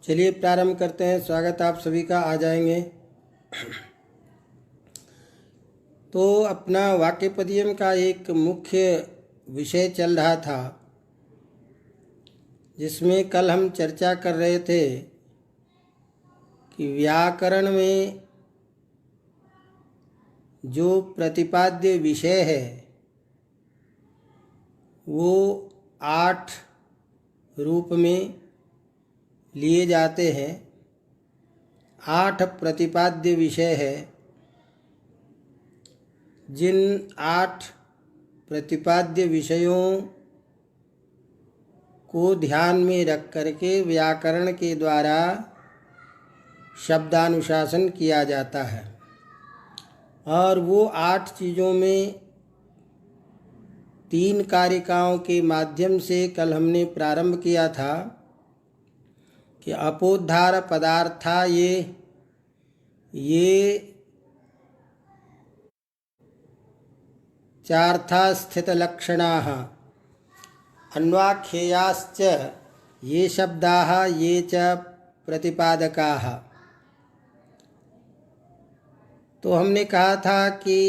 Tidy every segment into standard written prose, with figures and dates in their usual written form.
चलिए प्रारंभ करते हैं। स्वागत आप सभी का। आ जाएंगे तो अपना वाक्य पदियम का एक मुख्य विषय चल रहा था, जिसमें कल हम चर्चा कर रहे थे कि व्याकरण में जो प्रतिपाद्य विषय है वो 8 रूप में लिए जाते हैं। 8 प्रतिपाद्य विषय है। जिन 8 प्रतिपाद्य विषयों को ध्यान में रख करके व्याकरण के द्वारा शब्दानुशासन किया जाता है, और वो 8 चीज़ों में 3 कारिकाओं के माध्यम से कल हमने प्रारंभ किया था कि अपोद्धार पदार्था ये चार्था स्थित लक्षणाः अन्वाख्येयाश्च ये शब्दाः ये च प्रतिपादकाः। तो हमने कहा था कि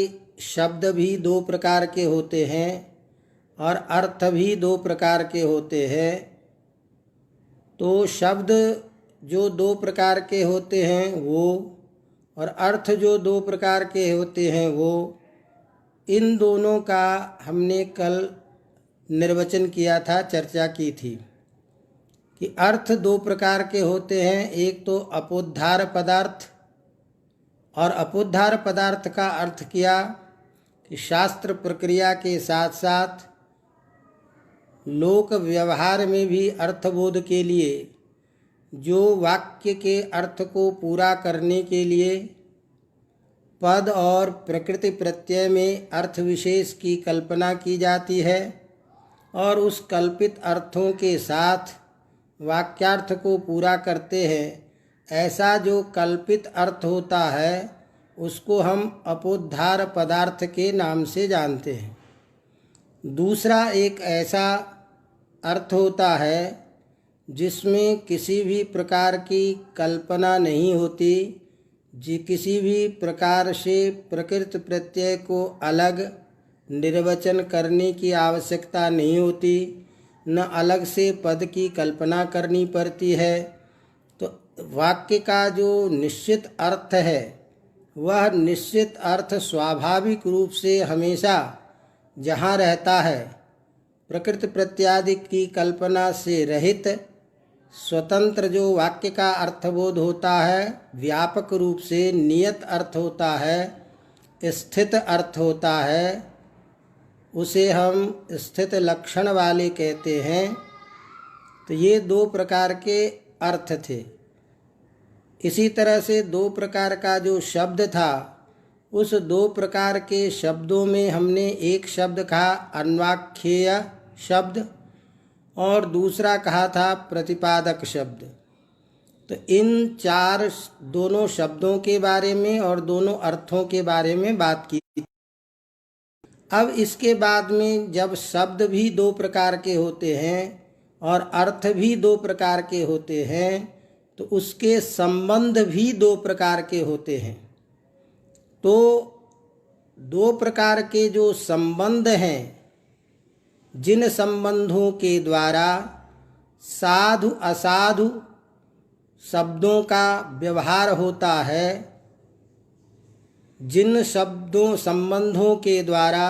शब्द भी 2 प्रकार के होते हैं और अर्थ भी 2 प्रकार के होते हैं। तो शब्द जो 2 प्रकार के होते हैं वो, और अर्थ जो 2 प्रकार के होते हैं वो, इन दोनों का हमने कल निर्वचन किया था, चर्चा की थी कि अर्थ 2 प्रकार के होते हैं। एक तो अपोद्धार पदार्थ, और अपोद्धार पदार्थ का अर्थ किया कि शास्त्र प्रक्रिया के साथ साथ लोक व्यवहार में भी अर्थबोध के लिए जो वाक्य के अर्थ को पूरा करने के लिए पद और प्रकृति प्रत्यय में अर्थ विशेष की कल्पना की जाती है, और उस कल्पित अर्थों के साथ वाक्यार्थ को पूरा करते हैं, ऐसा जो कल्पित अर्थ होता है उसको हम अपोद्धार पदार्थ के नाम से जानते हैं। दूसरा एक ऐसा अर्थ होता है जिसमें किसी भी प्रकार की कल्पना नहीं होती, किसी भी प्रकार से प्रकृति प्रत्यय को अलग निर्वचन करने की आवश्यकता नहीं होती, न अलग से पद की कल्पना करनी पड़ती है। तो वाक्य का जो निश्चित अर्थ है वह निश्चित अर्थ स्वाभाविक रूप से हमेशा जहाँ रहता है, प्रकृति प्रत्यादि की कल्पना से रहित स्वतंत्र जो वाक्य का अर्थबोध होता है, व्यापक रूप से नियत अर्थ होता है, स्थित अर्थ होता है, उसे हम स्थित लक्षण वाले कहते हैं। तो ये 2 प्रकार के अर्थ थे। इसी तरह से 2 प्रकार का जो शब्द था, उस 2 प्रकार के शब्दों में हमने एक शब्द कहा अन्वाख्येय शब्द, और दूसरा कहा था प्रतिपादक शब्द। तो इन 4 दोनों शब्दों के बारे में और दोनों अर्थों के बारे में बात की। अब इसके बाद में जब शब्द भी 2 प्रकार के होते हैं और अर्थ भी 2 प्रकार के होते हैं, तो उसके संबंध भी 2 प्रकार के होते हैं। तो 2 प्रकार के जो संबंध हैं, जिन संबंधों के द्वारा साधु असाधु शब्दों का व्यवहार होता है, जिन संबंधों के द्वारा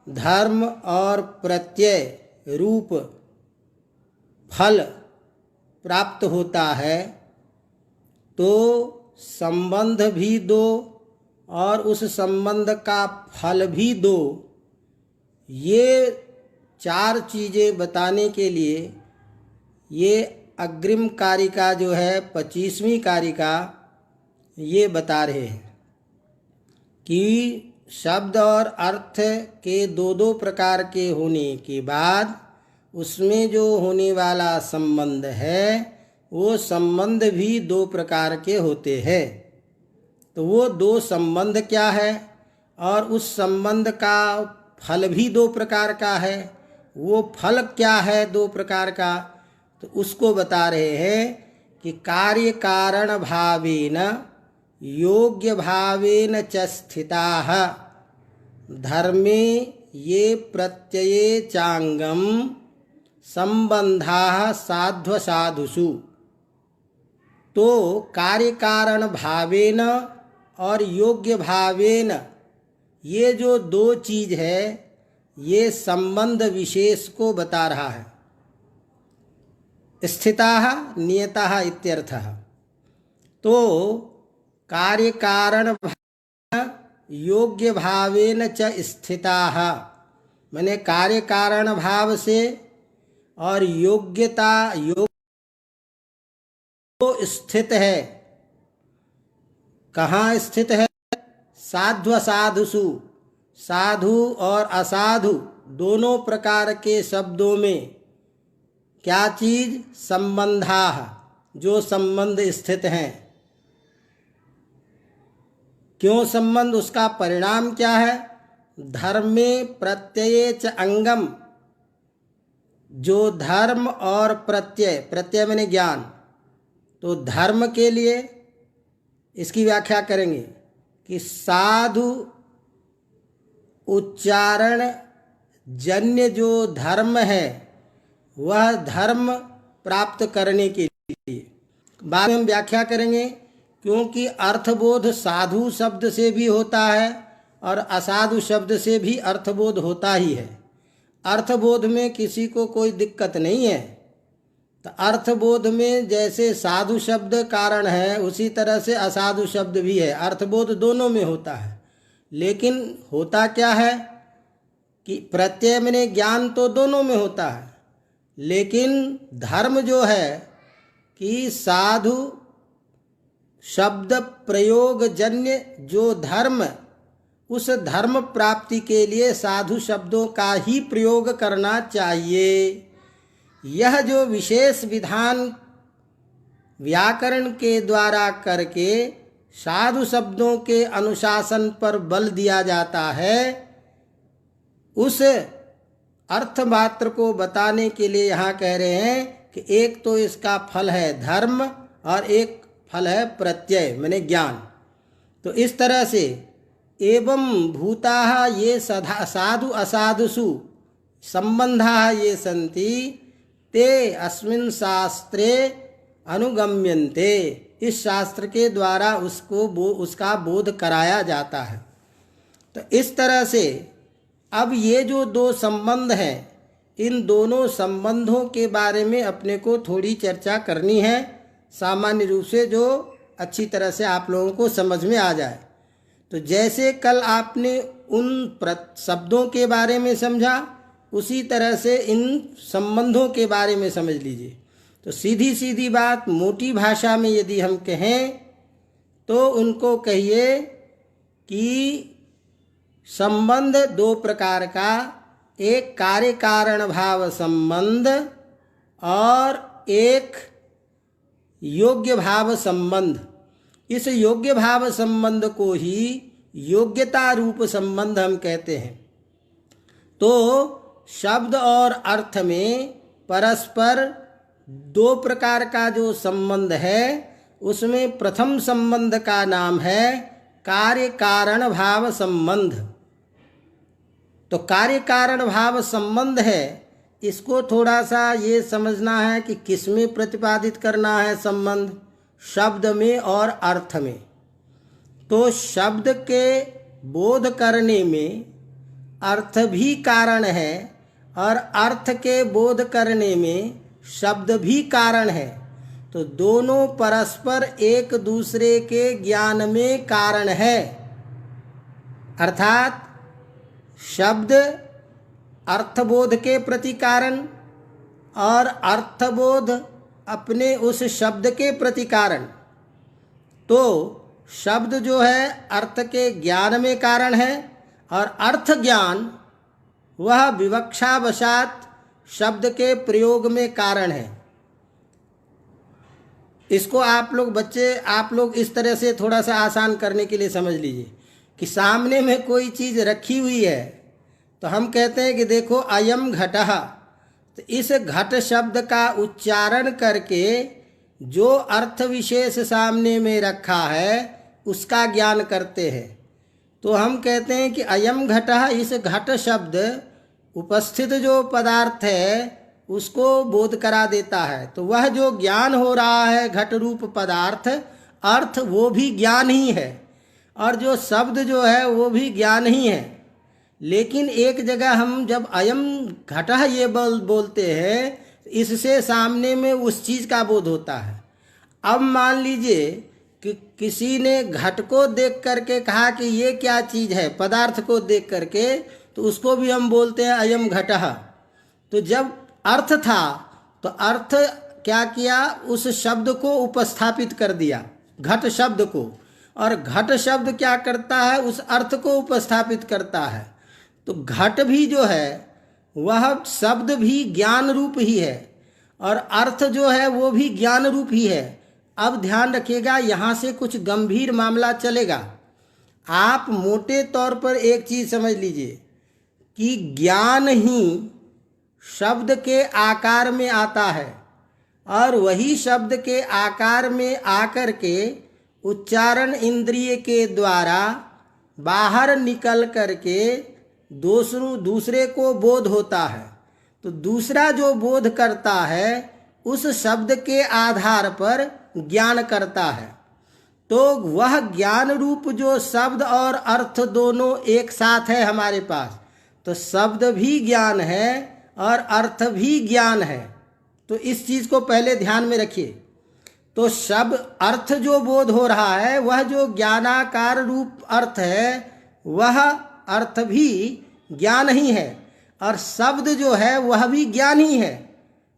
धर्म और प्रत्यय रूप फल प्राप्त होता है, तो संबंध भी 2 और उस संबंध का फल भी 2। ये 4 चीज़ें बताने के लिए ये अग्रिम कारिका जो है 25वीं कारिका ये बता रहे हैं कि शब्द और अर्थ के 2 प्रकार के होने के बाद उसमें जो होने वाला संबंध है वो संबंध भी 2 प्रकार के होते हैं। तो वो 2 संबंध क्या है, और उस संबंध का फल भी 2 प्रकार का है। वो फल क्या है 2 प्रकार का, तो उसको बता रहे हैं कि कार्य कारण भावेन योग्य भावेन च स्थिताः धर्मे ये प्रत्यये चांगम संबंधाः साध्वसाधुषु। तो कार्य कारण भावेन और योग्य भावेन ये जो दो चीज है ये संबंध विशेष को बता रहा है। स्थिताः नियताः इत्यर्थः। तो कार्य कारण भावेन योग्य भावेन च स्थिताः माने कार्य कारण भाव से और योग्यता योग स्थित है। कहाँ स्थित है? साध्व साधुषु, साधु और असाधु दोनों प्रकार के शब्दों में क्या चीज? संबंधाः, जो संबंध स्थित हैं। क्यों संबंध? उसका परिणाम क्या है? धर्मे प्रत्यये च अंगम, जो धर्म और प्रत्यय, प्रत्यय माने ज्ञान, तो धर्म के लिए इसकी व्याख्या करेंगे कि साधु उच्चारण जन्य जो धर्म है वह धर्म प्राप्त करने के लिए। बाद में हम व्याख्या करेंगे, क्योंकि अर्थबोध साधु शब्द से भी होता है और असाधु शब्द से भी अर्थबोध होता ही है। अर्थबोध में किसी को कोई दिक्कत नहीं है। तो अर्थबोध में जैसे साधु शब्द कारण है उसी तरह से असाधु शब्द भी है। अर्थबोध दोनों में होता है। लेकिन होता क्या है कि प्रत्यय में ज्ञान तो दोनों में होता है, लेकिन धर्म जो है कि साधु शब्द प्रयोग जन्य जो धर्म, उस धर्म प्राप्ति के लिए साधु शब्दों का ही प्रयोग करना चाहिए। यह जो विशेष विधान व्याकरण के द्वारा करके साधु शब्दों के अनुशासन पर बल दिया जाता है, उस अर्थ मात्र को बताने के लिए यहाँ कह रहे हैं कि एक तो इसका फल है धर्म और एक फल है प्रत्यय माने ज्ञान। तो इस तरह से एवं भूताः ये साधु असाधुषु संबंधाः ये सन्ति ते अस्मिन् शास्त्रे अनुगम्यन्ते। इस शास्त्र के द्वारा उसका बोध कराया जाता है। तो इस तरह से अब ये जो दो संबंध हैं, इन दोनों संबंधों के बारे में अपने को थोड़ी चर्चा करनी है, सामान्य रूप से जो अच्छी तरह से आप लोगों को समझ में आ जाए। तो जैसे कल आपने उन शब्दों के बारे में समझा, उसी तरह से इन संबंधों के बारे में समझ लीजिए। तो सीधी सीधी बात मोटी भाषा में यदि हम कहें तो उनको कहिए कि संबंध दो प्रकार का, एक कार्य कारण भाव संबंध और एक योग्य भाव संबंध। इस योग्य भाव संबंध को ही योग्यता रूप संबंध हम कहते हैं। तो शब्द और अर्थ में परस्पर दो प्रकार का जो संबंध है, उसमें प्रथम संबंध का नाम है कार्य कारण भाव संबंध। तो कार्य कारण भाव संबंध है, इसको थोड़ा सा ये समझना है कि किसमें प्रतिपादित करना है संबंध, शब्द में और अर्थ में। तो शब्द के बोध करने में अर्थ भी कारण है और अर्थ के बोध करने में शब्द भी कारण है। तो दोनों परस्पर एक दूसरे के ज्ञान में कारण है। अर्थात शब्द अर्थबोध के प्रति कारण और अर्थबोध अपने उस शब्द के प्रति कारण। तो शब्द जो है अर्थ के ज्ञान में कारण है और अर्थ ज्ञान वह विवक्षावशात शब्द के प्रयोग में कारण है। इसको आप लोग इस तरह से थोड़ा सा आसान करने के लिए समझ लीजिए कि सामने में कोई चीज़ रखी हुई है तो हम कहते हैं कि देखो अयम घटः। तो इस घट शब्द का उच्चारण करके जो अर्थ विशेष सामने में रखा है उसका ज्ञान करते हैं। तो हम कहते हैं कि अयम घटः, इस घट शब्द उपस्थित जो पदार्थ है उसको बोध करा देता है। तो वह जो ज्ञान हो रहा है घट रूप पदार्थ, अर्थ वो भी ज्ञान ही है, और जो शब्द जो है वो भी ज्ञान ही है। लेकिन एक जगह हम जब अयम घटः ये बोलते हैं, इससे सामने में उस चीज़ का बोध होता है। अब मान लीजिए कि किसी ने घट को देख करके कहा कि ये क्या चीज़ है, पदार्थ को देख करके, तो उसको भी हम बोलते हैं अयम घटः। तो जब अर्थ था तो अर्थ क्या किया, उस शब्द को उपस्थापित कर दिया, घट शब्द को, और घट शब्द क्या करता है, उस अर्थ को उपस्थापित करता है। तो घट भी जो है वह शब्द भी ज्ञान रूप ही है, और अर्थ जो है वो भी ज्ञान रूप ही है। अब ध्यान रखिएगा, यहाँ से कुछ गंभीर मामला चलेगा। आप मोटे तौर पर एक चीज़ समझ लीजिए कि ज्ञान ही शब्द के आकार में आता है, और वही शब्द के आकार में आकर के उच्चारण इंद्रिय के द्वारा बाहर निकल करके दूसरे को बोध होता है। तो दूसरा जो बोध करता है उस शब्द के आधार पर ज्ञान करता है। तो वह ज्ञान रूप जो शब्द और अर्थ दोनों एक साथ है हमारे पास, तो शब्द भी ज्ञान है और अर्थ भी ज्ञान है। तो इस चीज़ को पहले ध्यान में रखिए। तो शब्द अर्थ जो बोध हो रहा है वह जो ज्ञानाकार रूप अर्थ है वह अर्थ भी ज्ञान ही है, और शब्द जो है वह भी ज्ञान ही है।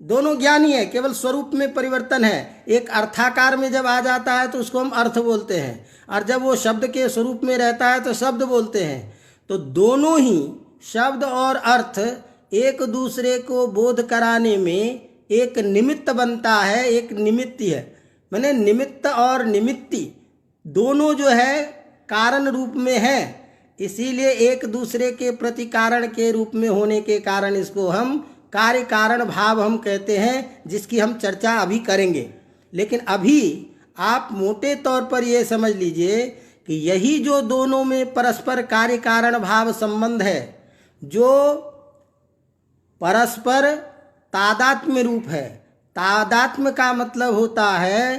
दोनों ज्ञान ही है, केवल स्वरूप में परिवर्तन है। एक अर्थाकार में जब आ जाता है तो उसको हम अर्थ बोलते हैं, और जब वो शब्द के स्वरूप में रहता है तो शब्द बोलते हैं। तो दोनों ही शब्द और अर्थ एक दूसरे को बोध कराने में एक निमित्त बनता है, एक निमित्ति है। मैंने निमित्त और निमित्ति दोनों जो है कारण रूप में है, इसीलिए एक दूसरे के प्रति कारण के रूप में होने के कारण इसको हम कार्य कारण भाव हम कहते हैं, जिसकी हम चर्चा अभी करेंगे। लेकिन अभी आप मोटे तौर पर ये समझ लीजिए कि यही जो दोनों में परस्पर कार्य कारण भाव संबंध है, जो परस्पर तादात्म्य रूप है। तादात्म्य का मतलब होता है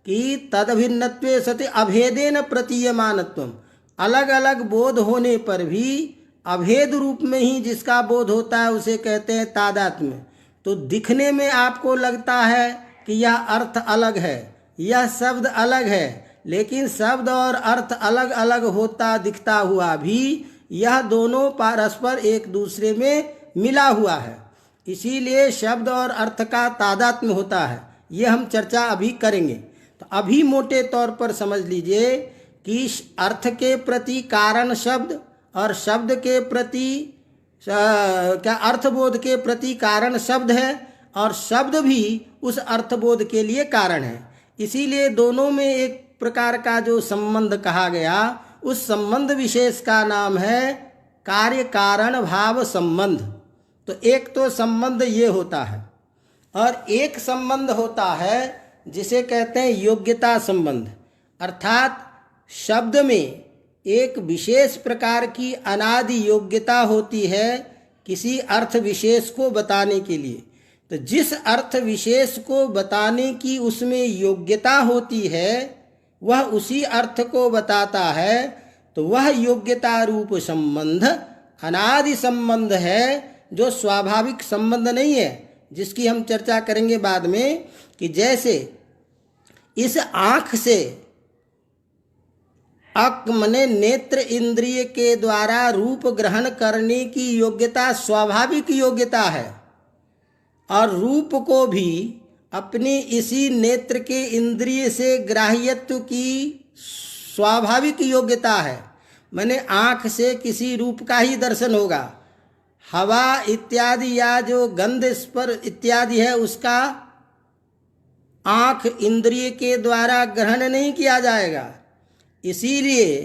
कि तदभिन्नत्वे सति अभेदेन प्रतीयमानत्वम, अलग अलग बोध होने पर भी अभेद रूप में ही जिसका बोध होता है उसे कहते हैं तादात्म्य। तो दिखने में आपको लगता है कि यह अर्थ अलग है, यह शब्द अलग है, लेकिन शब्द और अर्थ अलग अलग होता दिखता हुआ भी यह दोनों परस्पर एक दूसरे में मिला हुआ है। इसीलिए शब्द और अर्थ का तादात्म्य होता है। ये हम चर्चा अभी करेंगे। तो अभी मोटे तौर पर समझ लीजिए कि अर्थ के प्रति कारण शब्द और शब्द के प्रति क्या अर्थबोध के प्रति कारण शब्द है, और शब्द भी उस अर्थबोध के लिए कारण है। इसीलिए दोनों में एक प्रकार का जो संबंध कहा गया, उस संबंध विशेष का नाम है कार्य कारण भाव संबंध। तो एक तो संबंध ये होता है, और एक संबंध होता है जिसे कहते हैं योग्यता संबंध। अर्थात शब्द में एक विशेष प्रकार की अनादि योग्यता होती है किसी अर्थ विशेष को बताने के लिए। तो जिस अर्थ विशेष को बताने की उसमें योग्यता होती है वह उसी अर्थ को बताता है। तो वह योग्यता रूप संबंध अनादि संबंध है, जो स्वाभाविक संबंध नहीं है, जिसकी हम चर्चा करेंगे बाद में। कि जैसे इस आँख से मने नेत्र इंद्रिय के द्वारा रूप ग्रहण करने की योग्यता स्वाभाविक योग्यता है, और रूप को भी अपने इसी नेत्र के इंद्रिय से ग्राह्यत्व की स्वाभाविक योग्यता है। मैंने आँख से किसी रूप का ही दर्शन होगा, हवा इत्यादि या जो गंध स्पर्श इत्यादि है उसका आँख इंद्रिय के द्वारा ग्रहण नहीं किया जाएगा। इसीलिए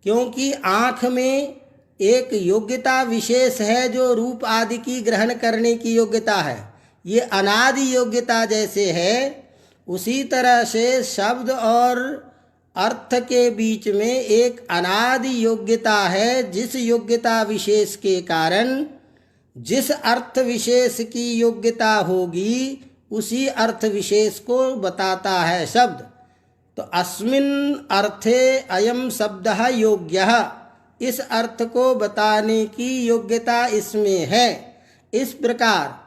क्योंकि आँख में एक योग्यता विशेष है जो रूप आदि की ग्रहण करने की योग्यता है। ये अनादि योग्यता जैसे है, उसी तरह से शब्द और अर्थ के बीच में एक अनादि योग्यता है, जिस योग्यता विशेष के कारण जिस अर्थ विशेष की योग्यता होगी उसी अर्थ विशेष को बताता है शब्द। तो अस्मिन् अर्थे अयम शब्दः योग्यः, इस अर्थ को बताने की योग्यता इसमें है। इस प्रकार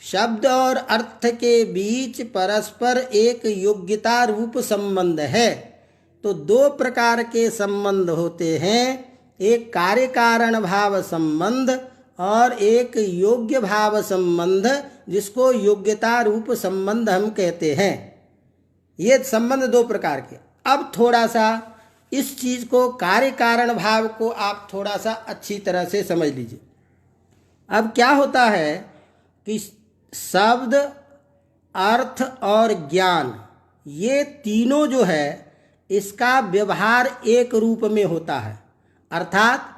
शब्द और अर्थ के बीच परस्पर एक योग्यता रूप संबंध है। तो दो प्रकार के संबंध होते हैं, एक कार्य कारण भाव संबंध और एक योग्य भाव संबंध, जिसको योग्यता रूप संबंध हम कहते हैं। ये संबंध दो प्रकार के। अब थोड़ा सा इस चीज को, कार्य कारण भाव को आप थोड़ा सा अच्छी तरह से समझ लीजिए। अब क्या होता है कि शब्द, अर्थ और ज्ञान, ये तीनों जो है इसका व्यवहार एक रूप में होता है। अर्थात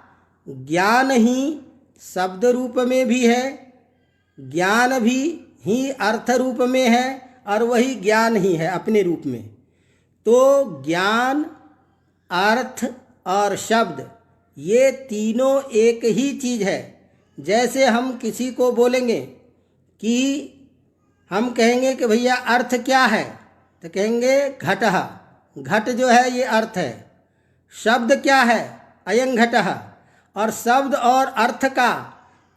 ज्ञान ही शब्द रूप में भी है, ज्ञान भी ही अर्थ रूप में है, और वही ज्ञान ही है अपने रूप में। तो ज्ञान, अर्थ और शब्द ये तीनों एक ही चीज है। जैसे हम किसी को बोलेंगे कि हम कहेंगे कि भैया अर्थ क्या है, तो कहेंगे घटः, घट जो है ये अर्थ है। शब्द क्या है, अयं घटः। और शब्द और अर्थ का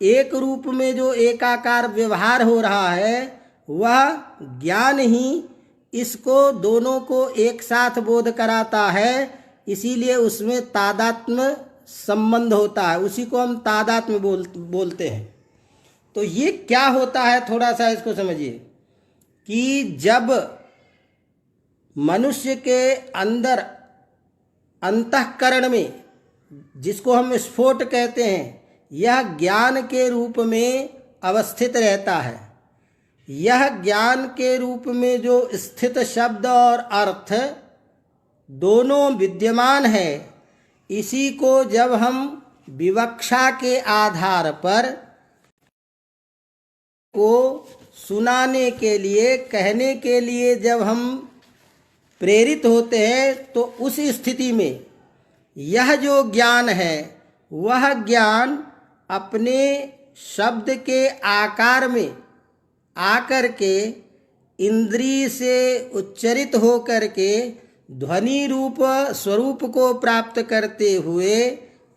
एक रूप में जो एकाकार व्यवहार हो रहा है वह ज्ञान ही इसको दोनों को एक साथ बोध कराता है। इसीलिए उसमें तादात्म्य संबंध होता है, उसी को हम तादात्म्य बोलते हैं। तो ये क्या होता है, थोड़ा सा इसको समझिए कि जब मनुष्य के अंदर अंतःकरण में, जिसको हम स्फोट कहते हैं, यह ज्ञान के रूप में अवस्थित रहता है। यह ज्ञान के रूप में जो स्थित शब्द और अर्थ दोनों विद्यमान है, इसी को जब हम विवक्षा के आधार पर को सुनाने के लिए, कहने के लिए जब हम प्रेरित होते हैं, तो उस स्थिति में यह जो ज्ञान है वह ज्ञान अपने शब्द के आकार में आकर के इंद्रिय से उच्चरित होकर के ध्वनि रूप स्वरूप को प्राप्त करते हुए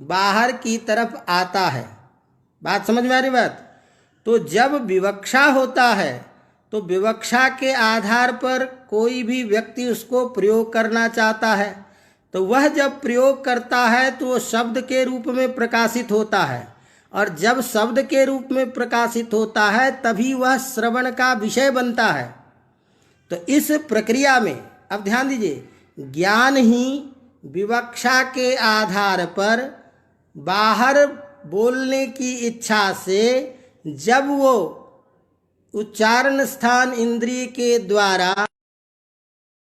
बाहर की तरफ आता है। बात समझ में आ रही बात? तो जब विवक्षा होता है तो विवक्षा के आधार पर कोई भी व्यक्ति उसको प्रयोग करना चाहता है, तो वह जब प्रयोग करता है तो वो शब्द के रूप में प्रकाशित होता है, और जब शब्द के रूप में प्रकाशित होता है तभी वह श्रवण का विषय बनता है। तो इस प्रक्रिया में अब ध्यान दीजिए, ज्ञान ही विवक्षा के आधार पर बाहर बोलने की इच्छा से जब वो उच्चारण स्थान इंद्रिय के द्वारा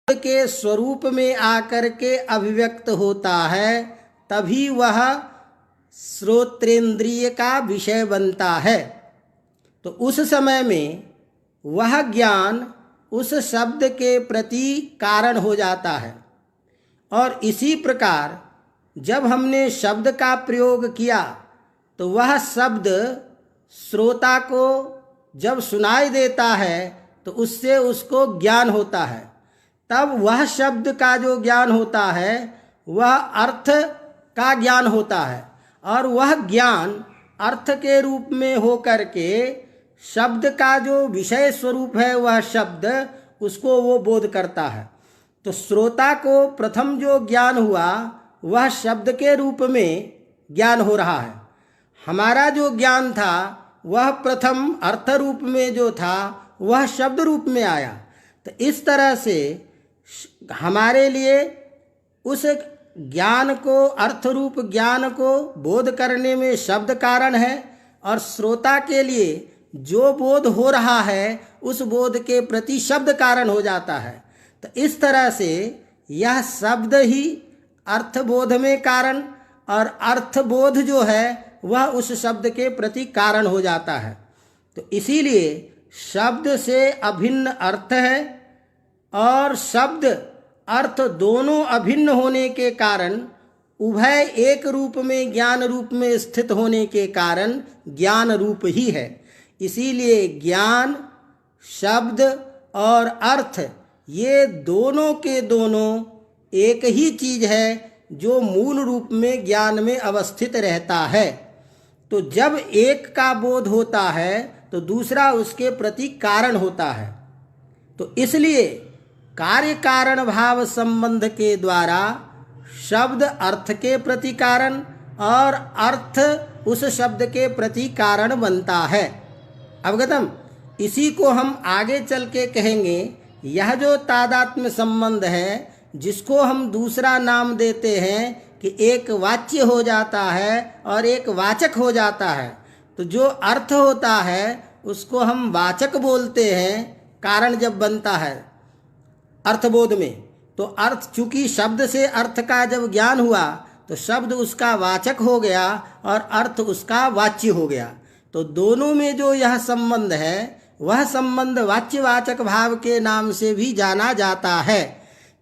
के स्वरूप में आकर के अभिव्यक्त होता है, तभी वह श्रोत्रेंद्रिय का विषय बनता है। तो उस समय में वह ज्ञान उस शब्द के प्रति कारण हो जाता है। और इसी प्रकार जब हमने शब्द का प्रयोग किया तो वह शब्द श्रोता को जब सुनाई देता है तो उससे उसको ज्ञान होता है। तब वह शब्द का जो ज्ञान होता है वह अर्थ का ज्ञान होता है, और वह ज्ञान अर्थ के रूप में होकर के शब्द का जो विषय स्वरूप है वह शब्द, उसको वो बोध करता है। तो श्रोता को प्रथम जो ज्ञान हुआ वह शब्द के रूप में ज्ञान हो रहा है। हमारा जो ज्ञान था वह प्रथम अर्थ रूप में जो था वह शब्द रूप में आया। तो इस तरह से हमारे लिए उस ज्ञान को, अर्थ रूप ज्ञान को बोध करने में शब्द कारण है, और श्रोता के लिए जो बोध हो रहा है उस बोध के प्रति शब्द कारण हो जाता है। तो इस तरह से यह शब्द ही अर्थबोध में कारण, और अर्थबोध जो है वह उस शब्द के प्रति कारण हो जाता है। तो इसीलिए शब्द से अभिन्न अर्थ है, और शब्द अर्थ दोनों अभिन्न होने के कारण, उभय एक रूप में ज्ञान रूप में स्थित होने के कारण ज्ञान रूप ही है। इसीलिए ज्ञान, शब्द और अर्थ ये दोनों के दोनों एक ही चीज है जो मूल रूप में ज्ञान में अवस्थित रहता है। तो जब एक का बोध होता है तो दूसरा उसके प्रति कारण होता है। तो इसलिए कार्य कारण भाव संबंध के द्वारा शब्द अर्थ के प्रति कारण और अर्थ उस शब्द के प्रति कारण बनता है। अवगतम? इसी को हम आगे चल के कहेंगे। यह जो तादात्म्य संबंध है, जिसको हम दूसरा नाम देते हैं कि एक वाच्य हो जाता है और एक वाचक हो जाता है, तो जो अर्थ होता है उसको हम वाचक बोलते हैं। कारण जब बनता है अर्थबोध में, तो अर्थ, चूंकि शब्द से अर्थ का जब ज्ञान हुआ तो शब्द उसका वाचक हो गया और अर्थ उसका वाच्य हो गया। तो दोनों में जो यह संबंध है, वह संबंध वाच्यवाचक भाव के नाम से भी जाना जाता है।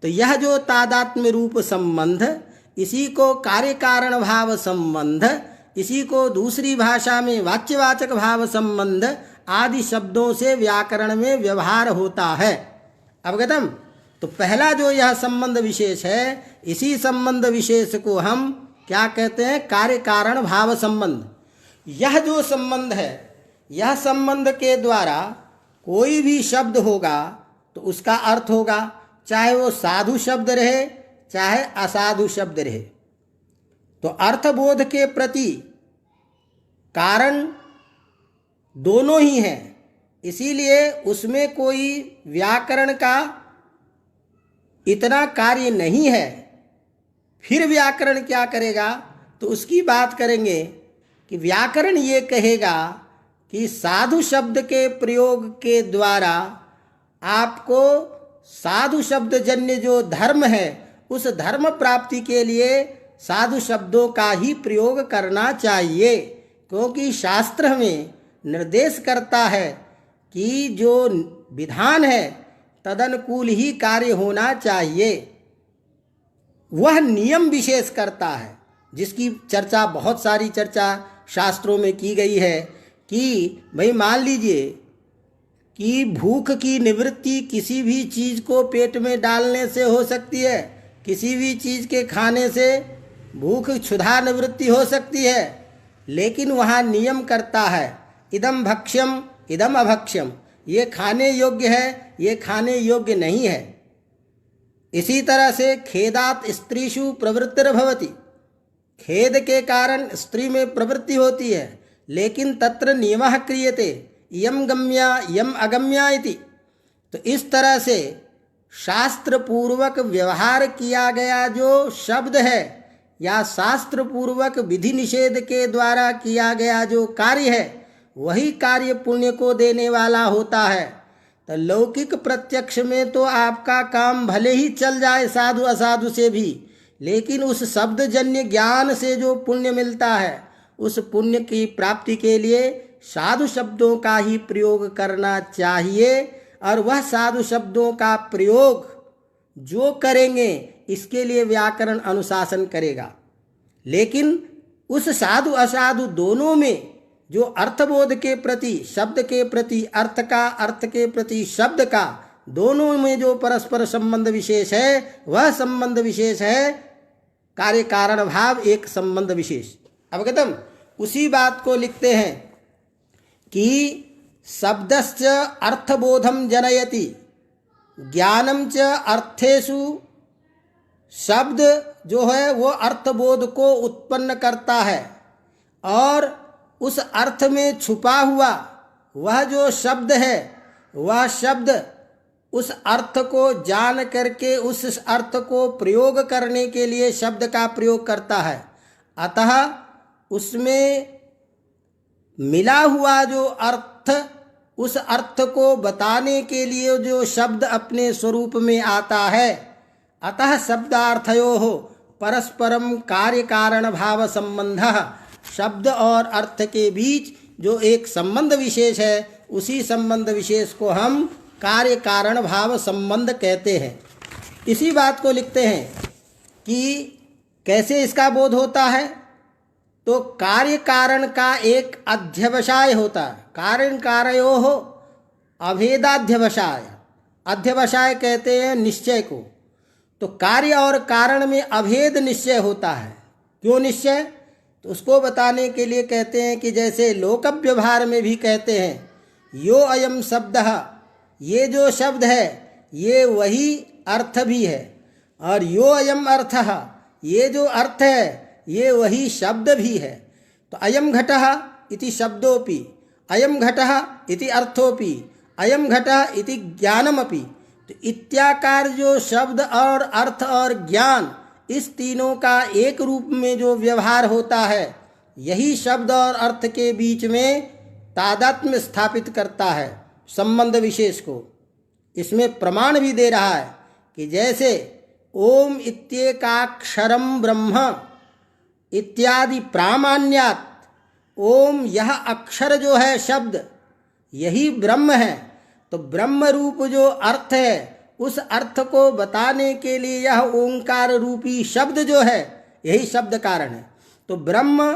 तो यह जो तादात्म्य रूप संबंध, इसी को कार्य कारण भाव संबंध, इसी को दूसरी भाषा में वाच्यवाचक भाव संबंध आदि शब्दों से व्याकरण में व्यवहार होता है। अवगतम? तो पहला जो यह संबंध विशेष है, इसी संबंध विशेष को हम क्या कहते हैं? कार्य कारण भाव संबंध। यह जो संबंध है, यह संबंध के द्वारा कोई भी शब्द होगा तो उसका अर्थ होगा, चाहे वो साधु शब्द रहे चाहे असाधु शब्द रहे। तो अर्थबोध के प्रति कारण दोनों ही हैं। इसीलिए उसमें कोई व्याकरण का इतना कार्य नहीं है। फिर व्याकरण क्या करेगा? तो उसकी बात करेंगे कि व्याकरण ये कहेगा कि साधु शब्द के प्रयोग के द्वारा आपको साधु शब्द जन्य जो धर्म है, उस धर्म प्राप्ति के लिए साधु शब्दों का ही प्रयोग करना चाहिए। क्योंकि शास्त्र में निर्देश करता है कि जो विधान है तदनुकूल ही कार्य होना चाहिए। वह नियम विशेष करता है, जिसकी चर्चा, बहुत सारी चर्चा शास्त्रों में की गई है कि भाई मान लीजिए कि भूख की निवृत्ति किसी भी चीज़ को पेट में डालने से हो सकती है, किसी भी चीज़ के खाने से भूख क्षुधा निवृत्ति हो सकती है, लेकिन वहाँ नियम करता है इदम भक्ष्यम इदम अभक्ष्यम, ये खाने योग्य है, ये खाने योग्य नहीं है। इसी तरह से खेदात स्त्रीषु प्रवृत्तिर्भवति, खेद के कारण स्त्री में प्रवृत्ति होती है, लेकिन तत्र नियमः क्रियते यम गम्या यम अगम्या इति। तो इस तरह से शास्त्र पूर्वक व्यवहार किया गया जो शब्द है, या शास्त्र पूर्वक विधि निषेध के द्वारा किया गया जो कार्य है, वही कार्य पुण्य को देने वाला होता है। तो लौकिक प्रत्यक्ष में तो आपका काम भले ही चल जाए साधु असाधु से भी, लेकिन उस शब्दजन्य ज्ञान से जो पुण्य मिलता है, उस पुण्य की प्राप्ति के लिए साधु शब्दों का ही प्रयोग करना चाहिए। और वह साधु शब्दों का प्रयोग जो करेंगे, इसके लिए व्याकरण अनुशासन करेगा। लेकिन उस साधु असाधु दोनों में जो अर्थबोध के प्रति, शब्द के प्रति अर्थ का, अर्थ के प्रति शब्द का, दोनों में जो परस्पर संबंध विशेष है, वह संबंध विशेष है कार्य कारण भाव एक संबंध विशेष। अवगतम? उसी बात को लिखते हैं कि शब्दश्च अर्थबोधम जनयति ज्ञानम च अर्थेषु, शब्द जो है वो अर्थबोध को उत्पन्न करता है, और उस अर्थ में छुपा हुआ वह जो शब्द है, वह शब्द उस अर्थ को जान करके उस अर्थ को प्रयोग करने के लिए शब्द का प्रयोग करता है। अतः उसमें मिला हुआ जो अर्थ, उस अर्थ को बताने के लिए जो शब्द अपने स्वरूप में आता है, अतः शब्दार्थयोः परस्परम कार्य कारण भाव संबंधः, शब्द और अर्थ के बीच जो एक संबंध विशेष है, उसी संबंध विशेष को हम कार्य कारण भाव संबंध कहते हैं। इसी बात को लिखते हैं कि कैसे इसका बोध होता है। तो कार्य कारण का एक अध्यवसाय होता है, कारण कार्योः अभेदाध्यवसाय। अध्यवसाय कहते हैं निश्चय को। तो कार्य और कारण में अभेद निश्चय होता है। क्यों निश्चय? तो उसको बताने के लिए कहते हैं कि जैसे लोक व्यवहार में भी कहते हैं यो अयम शब्दः, ये जो शब्द है ये वही अर्थ भी है, और यो अयम अर्थः, ये जो अर्थ है ये वही शब्द भी है। तो अयम घटः इति शब्दोपि, अयम घटः इति अर्थोपि, अयम घटः इति ज्ञानमपि। तो इत्याकार जो शब्द और अर्थ और ज्ञान, इस तीनों का एक रूप में जो व्यवहार होता है, यही शब्द और अर्थ के बीच में तादात्म्य स्थापित करता है, संबंध विशेष को। इसमें प्रमाण भी दे रहा है कि जैसे ओम इत्येकाक्षरम ब्रह्म इत्यादि प्रामाण्यात, ओम यह अक्षर जो है शब्द यही ब्रह्म है। तो ब्रह्म रूप जो अर्थ है, उस अर्थ को बताने के लिए यह ओंकार रूपी शब्द जो है यही शब्द कारण है। तो ब्रह्म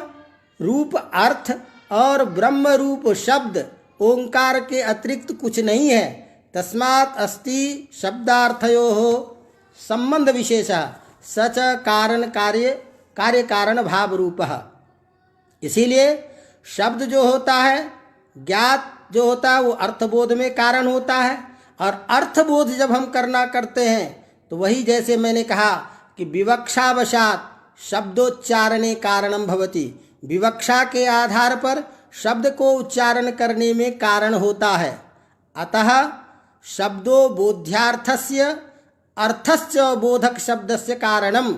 रूप अर्थ और ब्रह्म रूप शब्द ओंकार के अतिरिक्त कुछ नहीं है। तस्मात् अस्ति शब्दार्थयोः संबंध विशेषः सच कारण कार्य कारण भाव रूपः। इसीलिए शब्द जो होता है, ज्ञात जो होता है, वो अर्थबोध में कारण होता है। और अर्थबोध जब हम करते हैं तो वही, जैसे मैंने कहा कि विवक्षावशात शब्दोच्चारणे कारणम भवति, विवक्षा के आधार पर शब्द को उच्चारण करने में कारण होता है। अतः शब्दो बोध्यार्थस्य अर्थश्च बोधक शब्दस्य कारणम,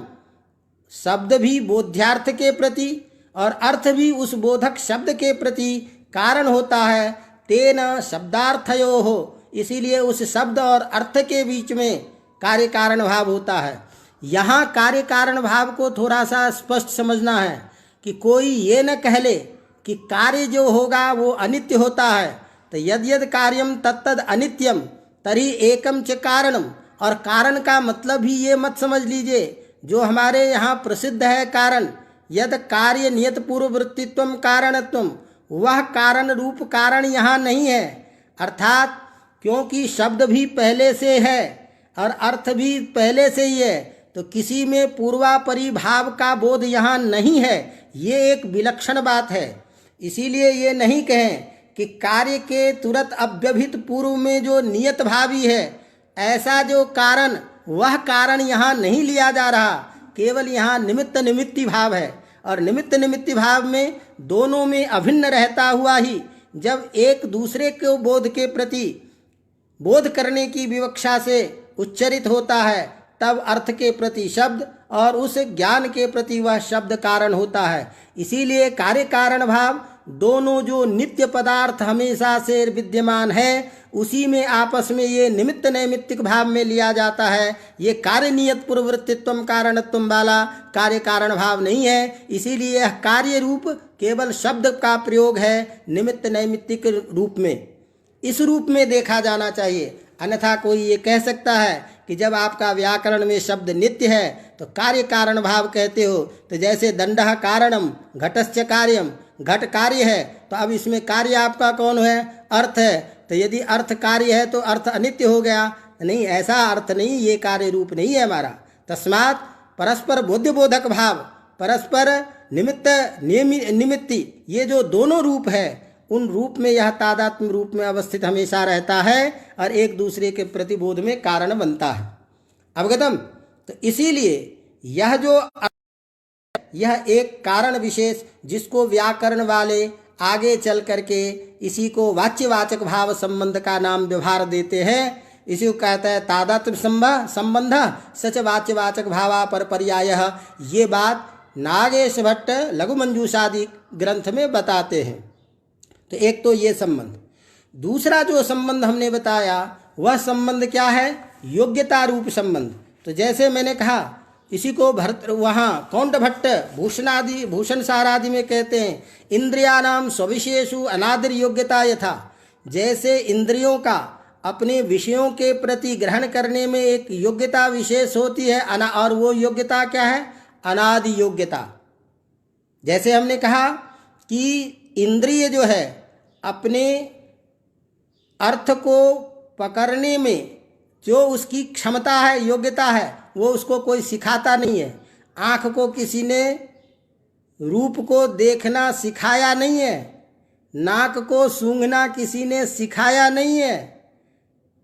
शब्द भी बोध्यार्थ के प्रति और अर्थ भी उस बोधक शब्द के प्रति कारण होता है। तेन शब्दार्थयोः, इसीलिए उस शब्द और अर्थ के बीच में कार्य कारण भाव होता है। यहाँ कार्य कारण भाव को थोड़ा सा स्पष्ट समझना है कि कोई ये न कह ले कि कार्य जो होगा वो अनित्य होता है। तो यद यद कार्यम तत्तद अनित्यम तरी एकम च कारणम। और कारण का मतलब भी ये मत समझ लीजिए जो हमारे यहाँ प्रसिद्ध है कारण, यद कार्य नियत पूर्ववृत्तित्वम कारणत्वम, वह कारण रूप कारण यहाँ नहीं है। अर्थात क्योंकि शब्द भी पहले से है और अर्थ भी पहले से ही है, तो किसी में पूर्वापरी भाव का बोध यहाँ नहीं है। ये एक विलक्षण बात है। इसीलिए ये नहीं कहें कि कार्य के तुरंत अव्यभित पूर्व में जो नियत भावी है, ऐसा जो कारण, वह कारण यहाँ नहीं लिया जा रहा। केवल यहाँ निमित्त निमित्ति भाव है। और निमित्त निमित्ति भाव में दोनों में अभिन्न रहता हुआ ही जब एक दूसरे को बोध के प्रति बोध करने की विवक्षा से उच्चरित होता है, तब अर्थ के प्रति शब्द और उस ज्ञान के प्रति वह शब्द कारण होता है। इसीलिए कार्य कारण भाव दोनों जो नित्य पदार्थ हमेशा से विद्यमान है, उसी में आपस में ये निमित्त नैमित्तिक भाव में लिया जाता है। ये कार्य नियत पूर्ववृत्तित्वम कारणत्वम वाला कार्य कारण भाव नहीं है। इसीलिए यह कार्य रूप केवल शब्द का प्रयोग है निमित्त नैमित्तिक रूप में। इस रूप में देखा जाना चाहिए। अन्यथा कोई ये कह सकता है कि जब आपका व्याकरण में शब्द नित्य है तो कार्य कारण भाव कहते हो, तो जैसे दंडः कारणम घटस्य कार्यम, घट कार्य है, तो अब इसमें कार्य आपका कौन है? अर्थ है। तो यदि अर्थ कार्य है तो अर्थ अनित्य हो गया। नहीं, ऐसा अर्थ नहीं, ये कार्य रूप नहीं है हमारा। तस्मात् परस्पर बोध्य बोधक भाव, परस्पर निमित्त निमित्ति, ये जो दोनों रूप है, उन रूप में यह तादात्म्य रूप में अवस्थित हमेशा रहता है और एक दूसरे के प्रतिबोध में कारण बनता है। अवगतम? तो इसीलिए यह एक कारण विशेष, जिसको व्याकरण वाले आगे चल करके इसी को वाच्यवाचक भाव संबंध का नाम व्यवहार देते हैं। इसी को कहता है तादात्म्य संबंध सच वाच्यवाचक भावा पर पर्यायः। ये बात नागेश भट्ट लघु मंजूषादि ग्रंथ में बताते हैं। तो एक तो ये संबंध। दूसरा जो संबंध हमने बताया वह संबंध क्या है? योग्यता रूप संबंध। तो जैसे मैंने कहा, इसी को वहाँ कौंड भट्ट भूषण सार आदि में कहते हैं इंद्रियाणाम स्वविशेषु अनादिर योग्यता यथा। जैसे इंद्रियों का अपने विषयों के प्रति ग्रहण करने में एक योग्यता विशेष होती है, और वो योग्यता क्या है? अनादि योग्यता। जैसे हमने कहा कि इंद्रिय जो है अपने अर्थ को पकड़ने में जो उसकी क्षमता है, योग्यता है, वो उसको कोई सिखाता नहीं है। आँख को किसी ने रूप को देखना सिखाया नहीं है, नाक को सूंघना किसी ने सिखाया नहीं है,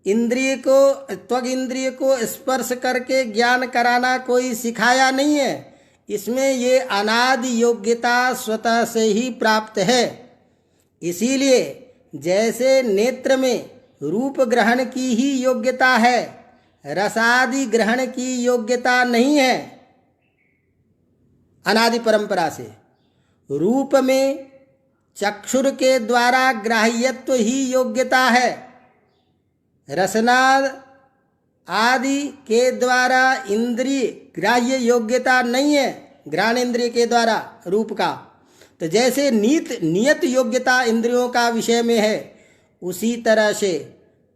इंद्रिय को, त्वग इंद्रिय को स्पर्श करके ज्ञान कराना कोई सिखाया नहीं है। इसमें ये अनादि योग्यता स्वतः से ही प्राप्त है। इसीलिए जैसे नेत्र में रूप ग्रहण की ही योग्यता है, रसादि ग्रहण की योग्यता नहीं है। अनादि परंपरा से रूप में चक्षुर के द्वारा ग्राह्यत्व ही योग्यता है, रसना आदि के द्वारा इंद्रिय ग्राह्य योग्यता नहीं है, घ्राणेन्द्रिय के द्वारा रूप का। तो जैसे नियत योग्यता इंद्रियों का विषय में है, उसी तरह से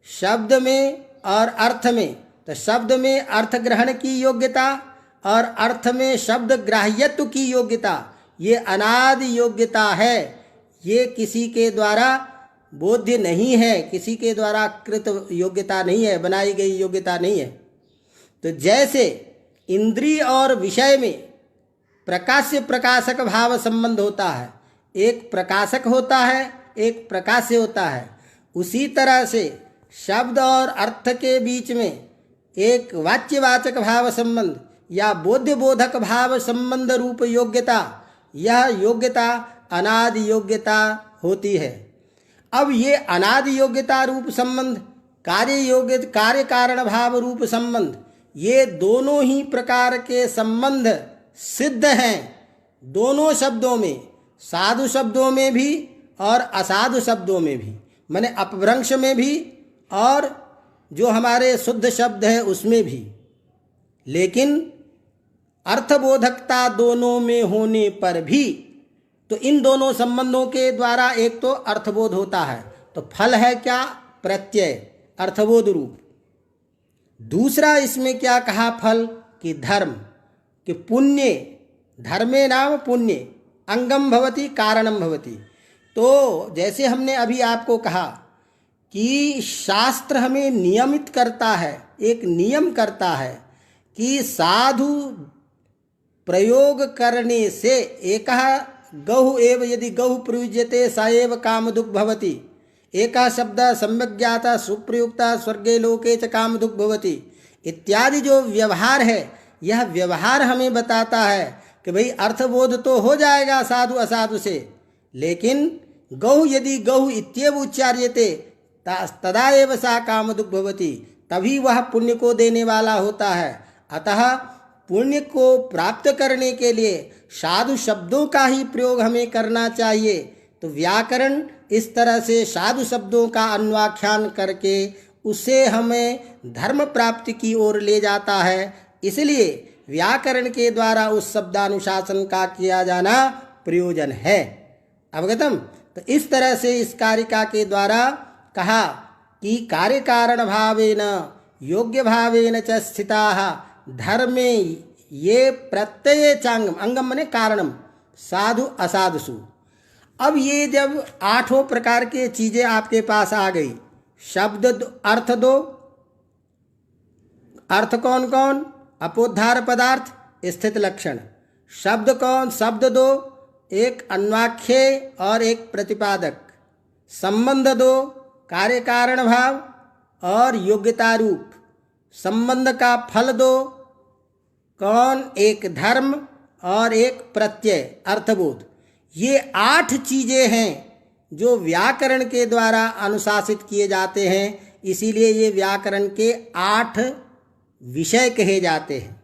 शब्द में और अर्थ में, तो शब्द में अर्थ ग्रहण की योग्यता और अर्थ में शब्द ग्राह्यत्व की योग्यता, ये अनादि योग्यता है। ये किसी के द्वारा बोध्य नहीं है, किसी के द्वारा कृत योग्यता नहीं है, बनाई गई योग्यता नहीं है। तो जैसे इंद्रिय और विषय में प्रकाश्य प्रकाशक भाव संबंध होता है, एक प्रकाशक होता है, एक प्रकाश्य होता है, उसी तरह से शब्द और अर्थ के बीच में एक वाच्यवाचक भाव संबंध या बोध्य बोधक भाव संबंध रूप योग्यता, यह योग्यता अनादि योग्यता होती है। अब ये अनादि योग्यता रूप संबंध, कार्य कारण भाव रूप संबंध, ये दोनों ही प्रकार के संबंध सिद्ध हैं दोनों शब्दों में, साधु शब्दों में भी और असाधु शब्दों में भी, माने अपभ्रंश में भी और जो हमारे शुद्ध शब्द है उसमें भी। लेकिन अर्थबोधकता दोनों में होने पर भी, तो इन दोनों संबंधों के द्वारा एक तो अर्थबोध होता है, तो फल है क्या? प्रत्यय, अर्थबोध रूप। दूसरा इसमें क्या कहा फल? कि धर्म, कि पुण्य, धर्मे नाम पुण्य, अंगम भवति कारणम भवति। तो जैसे हमने अभी आपको कहा कि शास्त्र हमें नियमित करता है, एक नियम करता है कि साधु प्रयोग करने से एकः गौः एव यदि गौः प्रयुज्यते स एव कामदुग् भवति, एकः शब्दः सम्यक् ज्ञातः सुप्रयुक्तः स्वर्गे लोके च कामदुग् भवति इत्यादि जो व्यवहार है, यह व्यवहार हमें बताता है कि भाई अर्थबोध तो हो जाएगा साधु असाधु से, लेकिन गौः यदि गौः इत्येव उच्चार्यते तदा एव सा कामदुग् भवति, तभी वह पुण्य को देने वाला होता है। अतः पुण्य को प्राप्त करने के लिए साधु शब्दों का ही प्रयोग हमें करना चाहिए। तो व्याकरण इस तरह से साधु शब्दों का अन्वाख्यान करके उसे हमें धर्म प्राप्ति की ओर ले जाता है। इसलिए व्याकरण के द्वारा उस शब्दानुशासन का किया जाना प्रयोजन है। अवगतम? तो इस तरह से इस कारिका के द्वारा कहा कि कार्य कारण भावेन योग्य भावेन च स्थिताः धर्मे ये प्रत्यय चांगम, अंगम मने कारणम, साधु असाधुषु। अब ये जब आठों प्रकार के चीजें आपके पास आ गई, शब्द अर्थ दो, अर्थ कौन कौन? अपोद्धार पदार्थ, स्थित लक्षण। शब्द कौन? शब्द दो, एक अन्वाख्य और एक प्रतिपादक। संबंध दो, कार्य कारण भाव और योग्यता रूप। संबंध का फल दो, कौन? एक धर्म और एक प्रत्यय, अर्थबोध। ये 8 चीजें हैं जो व्याकरण के द्वारा अनुशासित किए जाते हैं, इसीलिए ये व्याकरण के 8 विषय कहे जाते हैं।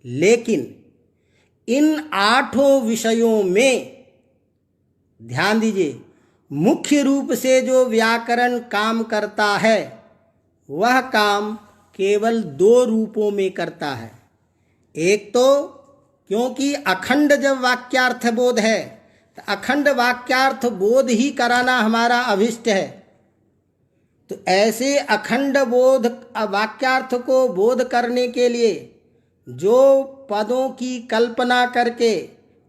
लेकिन इन 8 विषयों में ध्यान दीजिए, मुख्य रूप से जो व्याकरण काम करता है वह काम केवल 2 रूपों में करता है। एक तो क्योंकि अखंड जब वाक्यार्थ बोध है तो अखंड वाक्यार्थ बोध ही कराना हमारा अभिष्ट है, तो ऐसे अखंड बोध वाक्यार्थ को बोध करने के लिए जो पदों की कल्पना करके,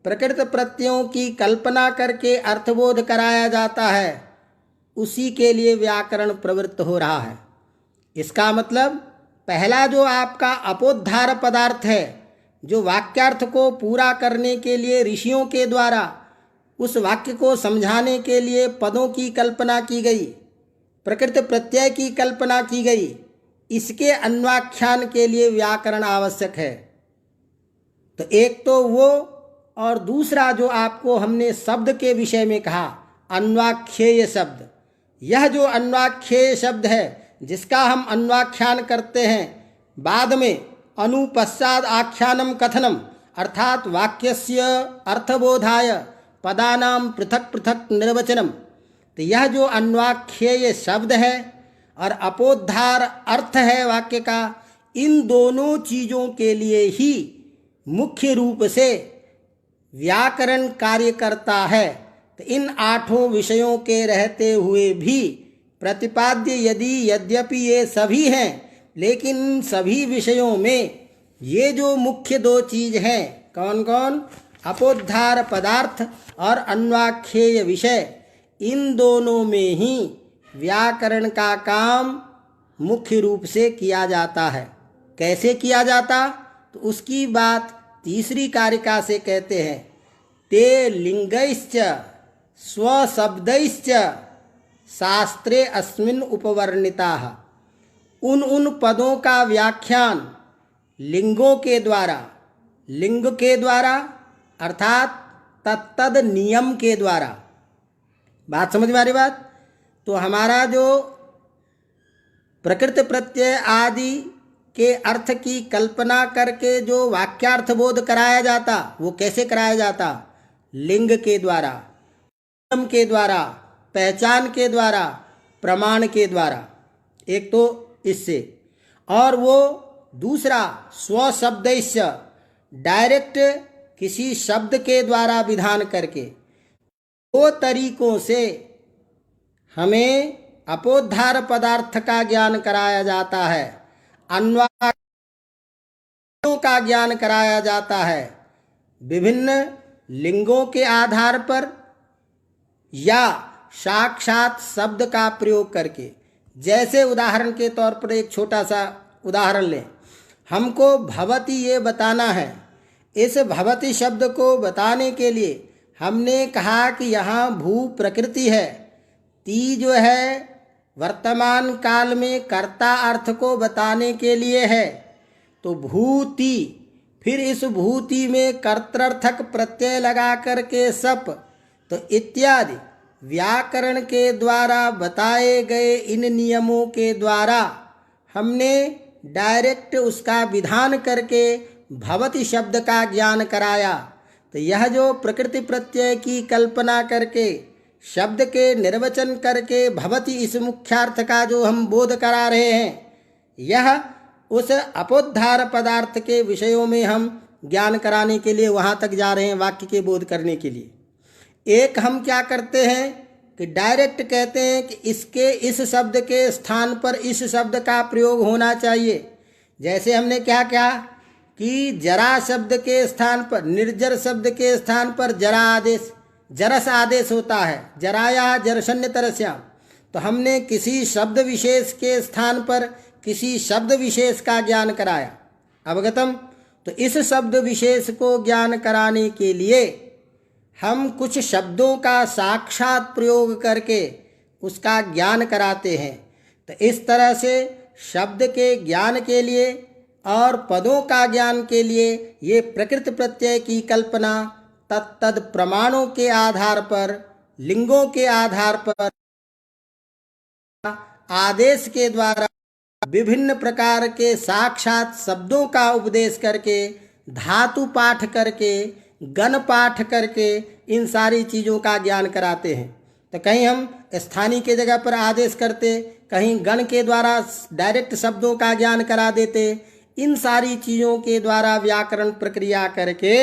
प्रकृत प्रत्ययों की कल्पना करके अर्थबोध कराया जाता है, उसी के लिए व्याकरण प्रवृत्त हो रहा है। इसका मतलब पहला जो आपका अपोद्धार पदार्थ है, जो वाक्यार्थ को पूरा करने के लिए ऋषियों के द्वारा उस वाक्य को समझाने के लिए पदों की कल्पना की गई, प्रकृत प्रत्यय की कल्पना की गई, इसके अन्वाख्यान के लिए व्याकरण आवश्यक है। तो एक तो वो, और दूसरा जो आपको हमने शब्द के विषय में कहा, अन्वाख्येय शब्द। यह जो अन्वाख्येय शब्द है, जिसका हम अन्वाख्यान करते हैं बाद में, अनुपश्चाद आख्यानम कथनम, अर्थात वाक्यस्य अर्थबोधाय पदानाम पृथक पृथक निर्वचनम। तो यह जो अन्वाख्येय शब्द है और अपोद्धार अर्थ है वाक्य का, इन दोनों चीज़ों के लिए ही मुख्य रूप से व्याकरण कार्य करता है। तो इन 8 विषयों के रहते हुए भी प्रतिपाद्य यद्यपि ये सभी हैं, लेकिन सभी विषयों में ये जो मुख्य 2 चीज़ हैं, कौन कौन? अपोद्धार पदार्थ और अन्वाख्येय विषय। इन दोनों में ही व्याकरण का काम मुख्य रूप से किया जाता है। कैसे किया जाता? तो उसकी बात तीसरी कारिका से कहते हैं। ते लिंगैश्च स्वशब्दैश्च शास्त्रे अस्मिन् उपवर्णिताः। उन पदों का व्याख्यान लिंगों के द्वारा, लिंग के द्वारा अर्थात तत्तद नियम के द्वारा। बात समझ में आ रही बात? तो हमारा जो प्रकृत प्रत्यय आदि के अर्थ की कल्पना करके जो वाक्यार्थ बोध कराया जाता, वो कैसे कराया जाता? लिंग के द्वारा, नियम के द्वारा, पहचान के द्वारा, प्रमाण के द्वारा। एक तो इससे, और वो दूसरा स्वशब्दैश्च, डायरेक्ट किसी शब्द के द्वारा विधान करके। 2 तरीकों से हमें अपोद्धार पदार्थ का ज्ञान कराया जाता है, अन्वाख्यों का ज्ञान कराया जाता है, विभिन्न लिंगों के आधार पर या साक्षात शब्द का प्रयोग करके। जैसे उदाहरण के तौर पर एक छोटा सा उदाहरण लें। हमको भवती ये बताना है। इस भवती शब्द को बताने के लिए हमने कहा कि यहाँ भू प्रकृति है, ती जो है वर्तमान काल में कर्ता अर्थ को बताने के लिए है। तो भूति, फिर इस भूति में कर्तृर्थक प्रत्यय लगा करके सप, तो इत्यादि व्याकरण के द्वारा बताए गए इन नियमों के द्वारा हमने डायरेक्ट उसका विधान करके भवति शब्द का ज्ञान कराया। तो यह जो प्रकृति प्रत्यय की कल्पना करके शब्द के निर्वचन करके भवति इस मुख्यार्थ का जो हम बोध करा रहे हैं, यह उस अपोद्धार पदार्थ के विषयों में हम ज्ञान कराने के लिए वहाँ तक जा रहे हैं, वाक्य के बोध करने के लिए। एक हम क्या करते हैं कि डायरेक्ट कहते हैं कि इसके इस शब्द के स्थान पर इस शब्द का प्रयोग होना चाहिए। जैसे हमने क्या कहा कि जरा शब्द के स्थान पर, निर्जर शब्द के स्थान पर जरा आदेश, जरस आदेश होता है, जराया जरशन्य तरस्याम। तो हमने किसी शब्द विशेष के स्थान पर किसी शब्द विशेष का ज्ञान कराया, अवगतम। तो इस शब्द विशेष को ज्ञान कराने के लिए हम कुछ शब्दों का साक्षात प्रयोग करके उसका ज्ञान कराते हैं। तो इस तरह से शब्द के ज्ञान के लिए और पदों का ज्ञान के लिए ये प्रकृत प्रत्यय की कल्पना तत्तद प्रमाणों के आधार पर, लिंगों के आधार पर, आदेश के द्वारा विभिन्न प्रकार के साक्षात शब्दों का उपदेश करके, धातु पाठ करके, गण पाठ करके इन सारी चीज़ों का ज्ञान कराते हैं। तो कहीं हम स्थानीय के जगह पर आदेश करते, कहीं गण के द्वारा डायरेक्ट शब्दों का ज्ञान करा देते। इन सारी चीज़ों के द्वारा व्याकरण प्रक्रिया करके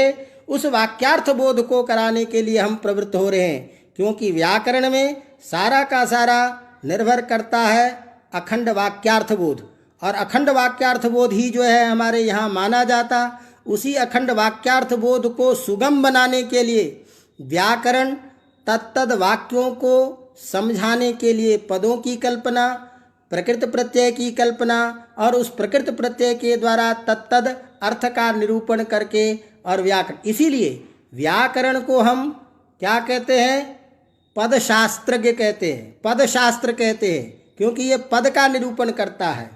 उस वाक्यार्थ बोध को कराने के लिए हम प्रवृत्त हो रहे हैं, क्योंकि व्याकरण में सारा का सारा निर्भर करता है अखंड वाक्यार्थ बोध, और अखंड वाक्यार्थ बोध ही जो है हमारे यहाँ माना जाता। उसी अखंड वाक्यार्थ बोध को सुगम बनाने के लिए व्याकरण तत्तद वाक्यों को समझाने के लिए पदों की कल्पना, प्रकृत प्रत्यय की कल्पना, और उस प्रकृत प्रत्यय के द्वारा तत्तद अर्थ का निरूपण करके और व्याकरण, इसीलिए व्याकरण को हम क्या कहते हैं? पदशास्त्रज्ञ कहते हैं, पदशास्त्र कहते हैं, क्योंकि ये पद का निरूपण करता है।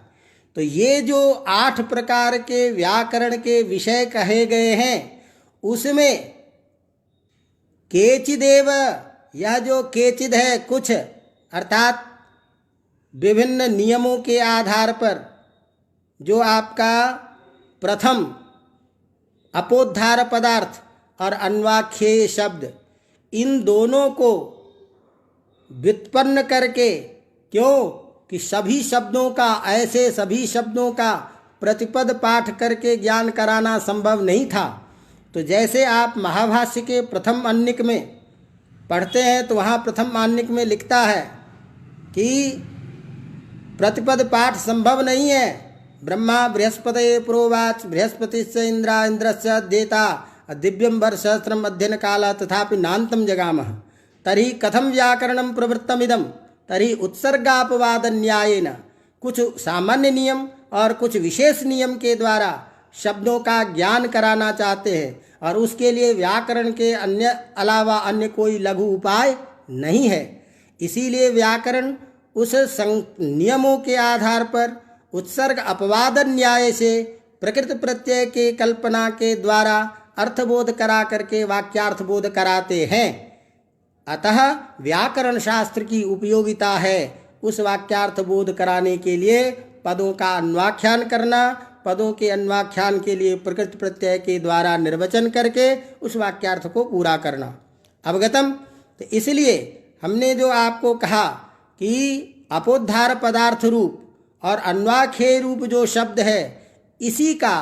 तो ये जो 8 प्रकार के व्याकरण के विषय कहे गए हैं उसमें केचिदेव, यह जो केचिद है कुछ, अर्थात विभिन्न नियमों के आधार पर जो आपका प्रथम अपोद्धार पदार्थ और अन्वाख्येय शब्द, इन दोनों को व्युत्पन्न करके, क्यों कि सभी शब्दों का, ऐसे सभी शब्दों का प्रतिपद पाठ करके ज्ञान कराना संभव नहीं था। तो जैसे आप महाभाष्य के प्रथम अन्निक में पढ़ते हैं तो वहाँ प्रथम अन्निक में लिखता है कि प्रतिपद पाठ संभव नहीं है। ब्रह्मा बृहस्पतये प्रोवाच बृहस्पतिश्च इंद्रा इंद्रस्य देता दिव्यं वर्षसहस्रम अध्ययन काल तथापि नान्तं जगामः तर्हि कथम व्याकरणं प्रवृत्तमिदं तर्हि उत्सर्गापवाद न्यायेन। कुछ सामान्य नियम और कुछ विशेष नियम के द्वारा शब्दों का ज्ञान कराना चाहते हैं, और उसके लिए व्याकरण के अलावा अन्य कोई लघु उपाय नहीं है। इसीलिए व्याकरण उस नियमों के आधार पर उत्सर्ग अपवाद न्याय से प्रकृत प्रत्यय के कल्पना के द्वारा अर्थबोध करा करके वाक्यार्थ बोध कराते हैं। अतः व्याकरण शास्त्र की उपयोगिता है उस वाक्यार्थ बोध कराने के लिए पदों का अन्वाख्यान करना, पदों के अन्वाख्यान के लिए प्रकृत प्रत्यय के द्वारा निर्वचन करके उस वाक्यार्थ को पूरा करना। अवगतम? तो इसलिए हमने जो आपको कहा कि अपोद्धार पदार्थ रूप और अन्वाख्येय रूप जो शब्द है, इसी का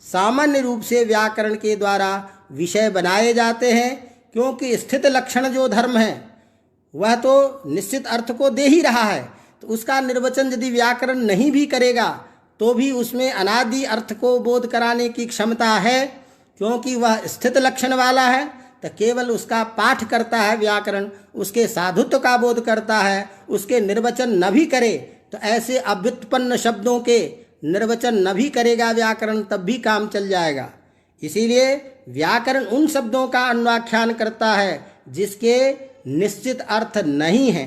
सामान्य रूप से व्याकरण के द्वारा विषय बनाए जाते हैं, क्योंकि स्थित लक्षण जो धर्म है वह तो निश्चित अर्थ को दे ही रहा है। तो उसका निर्वचन यदि व्याकरण नहीं भी करेगा तो भी उसमें अनादि अर्थ को बोध कराने की क्षमता है, क्योंकि वह स्थित लक्षण वाला है। तो केवल उसका पाठ करता है व्याकरण, उसके साधुत्व का बोध करता है, उसके निर्वचन न भी करे तो ऐसे अव्युत्पन्न शब्दों के निर्वचन न भी करेगा व्याकरण, तब भी काम चल जाएगा। इसीलिए व्याकरण उन शब्दों का अन्वाख्यान करता है जिसके निश्चित अर्थ नहीं है।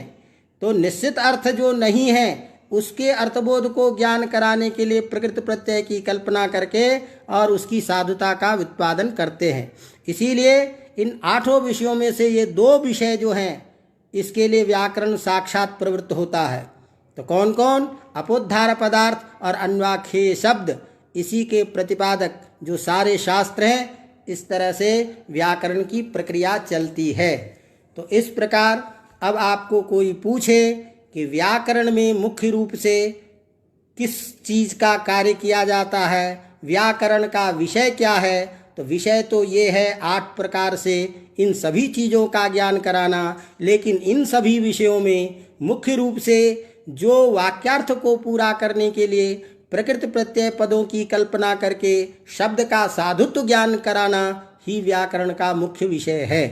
तो निश्चित अर्थ जो नहीं है उसके अर्थबोध को ज्ञान कराने के लिए प्रकृत प्रत्यय की कल्पना करके और उसकी साधुता का व्युत्पादन करते हैं। इसीलिए इन 8 विषयों में से ये 2 विषय जो हैं इसके लिए व्याकरण साक्षात प्रवृत्त होता है। तो कौन कौन? अपोद्धार पदार्थ और अन्वाख्येय शब्द, इसी के प्रतिपादक जो सारे शास्त्र हैं, इस तरह से व्याकरण की प्रक्रिया चलती है। तो इस प्रकार अब आपको कोई पूछे कि व्याकरण में मुख्य रूप से किस चीज़ का कार्य किया जाता है, व्याकरण का विषय क्या है, तो विषय तो ये है 8 प्रकार से इन सभी चीज़ों का ज्ञान कराना। लेकिन इन सभी विषयों में मुख्य रूप से जो वाक्यार्थ को पूरा करने के लिए प्रकृत प्रत्यय पदों की कल्पना करके शब्द का साधुत्व ज्ञान कराना ही व्याकरण का मुख्य विषय है।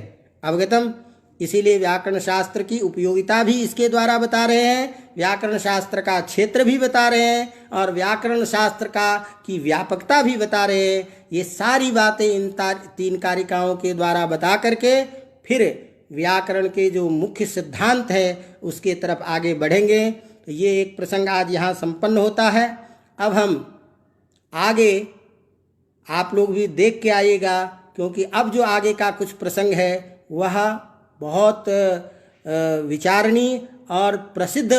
अवगतम? इसीलिए व्याकरण शास्त्र की उपयोगिता भी इसके द्वारा बता रहे हैं, व्याकरण शास्त्र का क्षेत्र भी बता रहे हैं, और व्याकरण शास्त्र की व्यापकता भी बता रहे हैं। ये सारी बातें इन 3 कारिकाओं के द्वारा बता करके फिर व्याकरण के जो मुख्य सिद्धांत है उसके तरफ आगे बढ़ेंगे। तो ये एक प्रसंग आज यहाँ संपन्न होता है। अब हम आगे आप लोग भी देख के आइएगा, क्योंकि अब जो आगे का कुछ प्रसंग है वह बहुत विचारणीय और प्रसिद्ध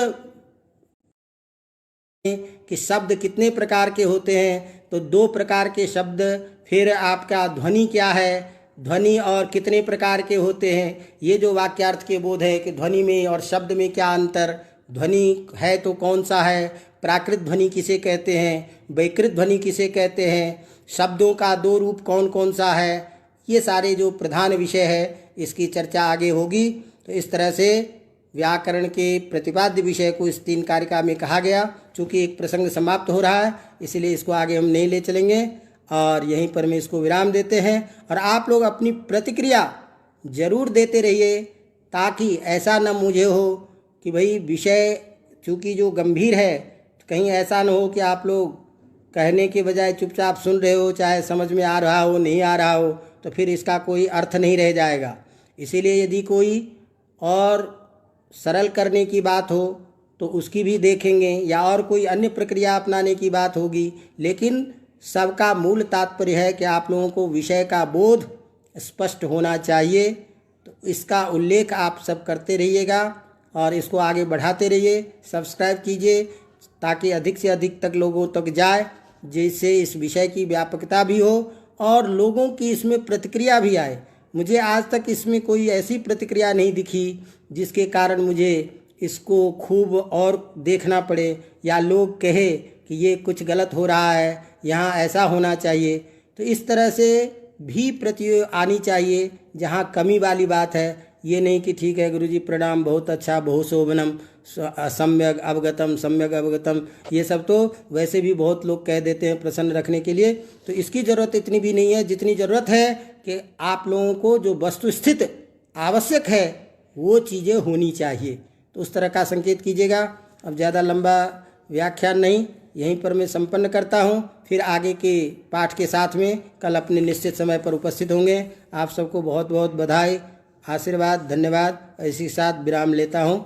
कि शब्द कितने प्रकार के होते हैं। तो 2 प्रकार के शब्द, फिर आपका ध्वनि क्या है, ध्वनि और कितने प्रकार के होते हैं, ये जो वाक्यार्थ के बोध है कि ध्वनि में और शब्द में क्या अंतर, ध्वनि है तो कौन सा है, प्राकृत ध्वनि किसे कहते हैं, वैकृत ध्वनि किसे कहते हैं, शब्दों का 2 रूप कौन कौन सा है, ये सारे जो प्रधान विषय है इसकी चर्चा आगे होगी। तो इस तरह से व्याकरण के प्रतिपाद्य विषय को इस 3 कारिका में कहा गया। चूँकि एक प्रसंग समाप्त हो रहा है इसलिए इसको आगे हम नहीं ले चलेंगे और यहीं पर मैं इसको विराम देते हैं। और आप लोग अपनी प्रतिक्रिया जरूर देते रहिए ताकि ऐसा न मुझे हो कि भाई विषय चूँकि जो गंभीर है, कहीं ऐसा न हो कि आप लोग कहने के बजाय चुपचाप सुन रहे हो, चाहे समझ में आ रहा हो नहीं आ रहा हो, तो फिर इसका कोई अर्थ नहीं रह जाएगा। इसीलिए यदि कोई और सरल करने की बात हो तो उसकी भी देखेंगे या और कोई अन्य प्रक्रिया अपनाने की बात होगी, लेकिन सबका मूल तात्पर्य है कि आप लोगों को विषय का बोध स्पष्ट होना चाहिए। तो इसका उल्लेख आप सब करते रहिएगा और इसको आगे बढ़ाते रहिए। सब्सक्राइब कीजिए ताकि अधिक से अधिक तक लोगों तक जाए, जिससे इस विषय की व्यापकता भी हो और लोगों की इसमें प्रतिक्रिया भी आए। मुझे आज तक इसमें कोई ऐसी प्रतिक्रिया नहीं दिखी जिसके कारण मुझे इसको खूब और देखना पड़े या लोग कहे कि ये कुछ गलत हो रहा है, यहाँ ऐसा होना चाहिए। तो इस तरह से भी प्रतिक्रिया आनी चाहिए जहाँ कमी वाली बात है। ये नहीं कि ठीक है गुरुजी प्रणाम, बहुत अच्छा, बहुत शोभनम, सम्यक अवगतम, ये सब तो वैसे भी बहुत लोग कह देते हैं प्रसन्न रखने के लिए। तो इसकी ज़रूरत इतनी भी नहीं है जितनी ज़रूरत है कि आप लोगों को जो वस्तुस्थित आवश्यक है वो चीज़ें होनी चाहिए। तो उस तरह का संकेत कीजिएगा। अब ज़्यादा लंबा व्याख्यान नहीं, यहीं पर मैं संपन्न करता हूँ। फिर आगे के पाठ के साथ में कल अपने निश्चित समय पर उपस्थित होंगे। आप सबको बहुत बहुत बधाई, आशीर्वाद, धन्यवाद। इसी के साथ विराम लेता हूँ।